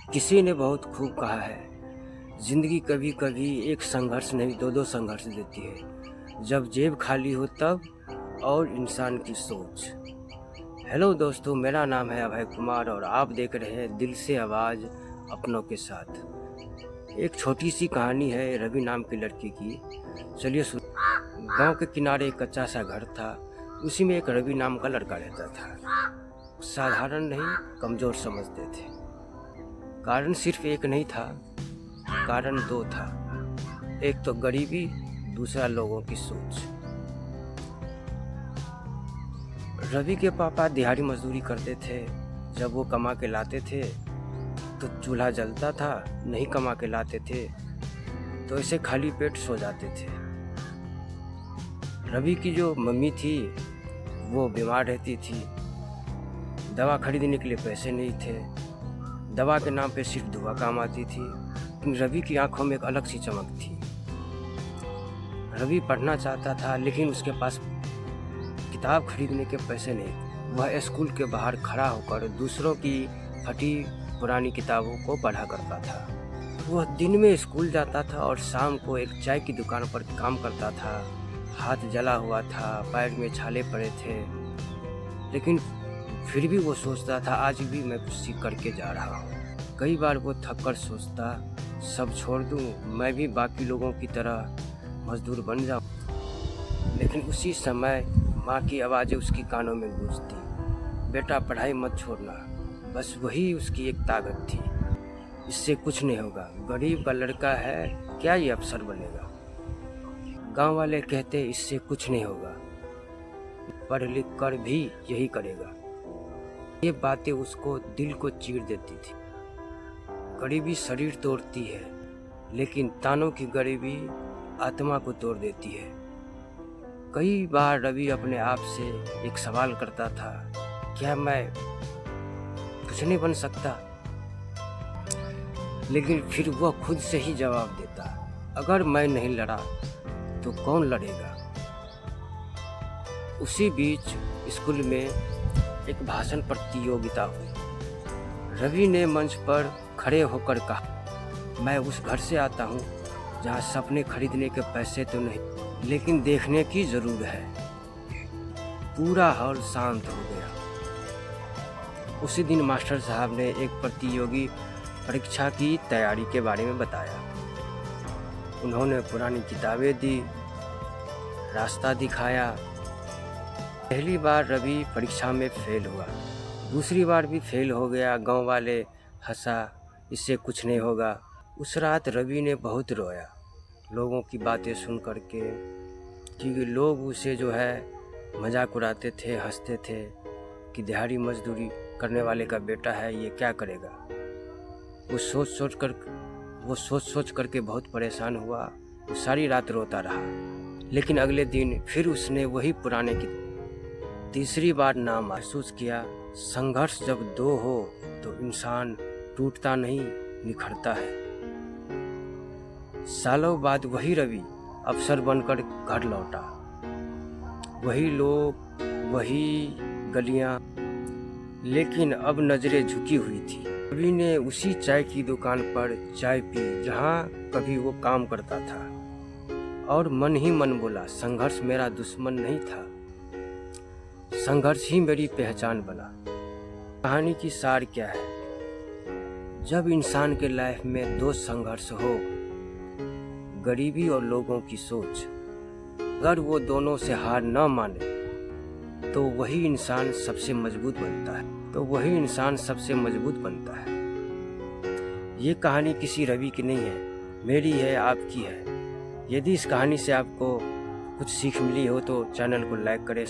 किसी ने बहुत खूब कहा है, जिंदगी कभी कभी एक संघर्ष नहीं दो दो संघर्ष देती है, जब जेब खाली हो तब और इंसान की सोच। हेलो दोस्तों, मेरा नाम है अभय कुमार और आप देख रहे हैं दिल से आवाज़ अपनों के साथ। एक छोटी सी कहानी है रवि नाम की लड़की की। चलिए सुन। गांव के किनारे एक कच्चा सा घर था। उसी में एक रवि नाम का लड़का रहता था। साधारण नहीं, कमज़ोर समझते थे। कारण सिर्फ एक नहीं था, कारण दो था। एक तो गरीबी, दूसरा लोगों की सोच। रवि के पापा दिहाड़ी मजदूरी करते थे। जब वो कमा के लाते थे तो चूल्हा जलता था, नहीं कमा के लाते थे तो ऐसे खाली पेट सो जाते थे। रवि की जो मम्मी थी वो बीमार रहती थी। दवा खरीदने के लिए पैसे नहीं थे। दवा के नाम पे सिर्फ दुआ काम आती थी। लेकिन रवि की आंखों में एक अलग सी चमक थी। रवि पढ़ना चाहता था लेकिन उसके पास किताब खरीदने के पैसे नहीं। वह स्कूल के बाहर खड़ा होकर दूसरों की फटी पुरानी किताबों को पढ़ा करता था। वह दिन में स्कूल जाता था और शाम को एक चाय की दुकान पर काम करता था। हाथ जला हुआ था, पैर में छाले पड़े थे, लेकिन फिर भी वो सोचता था आज भी मैं कुछ सीख करके जा रहा हूँ। कई बार वो थक कर सोचता सब छोड़ दूँ, मैं भी बाकी लोगों की तरह मजदूर बन जाऊँ। लेकिन उसी समय माँ की आवाज़ें उसकी कानों में गूंजती, बेटा पढ़ाई मत छोड़ना। बस वही उसकी एक ताकत थी। इससे कुछ नहीं होगा, गरीब का लड़का है, क्या ये अफसर बनेगा। गांव वाले कहते इससे कुछ नहीं होगा, पढ़ लिख कर भी यही करेगा। ये बातें उसको दिल को चीर देती थी। गरीबी शरीर तोड़ती है, लेकिन तानों की गरीबी आत्मा को तोड़ देती है। कई बार रवि अपने आप से एक सवाल करता था, क्या मैं कुछ नहीं बन सकता? लेकिन फिर वह खुद से ही जवाब देता, अगर मैं नहीं लड़ा तो कौन लड़ेगा। उसी बीच स्कूल में एक भाषण प्रतियोगिता हुई। रवि ने मंच पर खड़े होकर कहा, मैं उस घर से आता हूँ जहाँ सपने खरीदने के पैसे तो नहीं, लेकिन देखने की जरूर है। पूरा हॉल शांत हो गया। उसी दिन मास्टर साहब ने एक प्रतियोगी परीक्षा की तैयारी के बारे में बताया। उन्होंने पुरानी किताबें दी, रास्ता दिखाया। पहली बार रवि परीक्षा में फेल हुआ, दूसरी बार भी फेल हो गया। गांव वाले हंसा, इससे कुछ नहीं होगा। उस रात रवि ने बहुत रोया, लोगों की बातें सुन करके, क्योंकि लोग उसे जो है मजाक उड़ाते थे, हंसते थे कि दिहाड़ी मजदूरी करने वाले का बेटा है, ये क्या करेगा। वो सोच सोच करके बहुत परेशान हुआ। वो सारी रात रोता रहा। लेकिन अगले दिन फिर उसने वही पुराने की तीसरी बार नाम महसूस किया। संघर्ष जब दो हो तो इंसान टूटता नहीं, निखरता है। सालों बाद वही रवि अफसर बनकर घर लौटा। वही लोग, वही गलियां, लेकिन अब नजरें झुकी हुई थी। रवि ने उसी चाय की दुकान पर चाय पी जहां कभी वो काम करता था, और मन ही मन बोला, संघर्ष मेरा दुश्मन नहीं था, संघर्ष ही मेरी पहचान बना। कहानी की सार क्या है? जब इंसान के लाइफ में दो संघर्ष हो, गरीबी और लोगों की सोच, अगर वो दोनों से हार न माने तो वही इंसान सबसे मजबूत बनता है। ये कहानी किसी रवि की नहीं है, मेरी है, आपकी है। यदि इस कहानी से आपको कुछ सीख मिली हो तो चैनल को लाइक करें।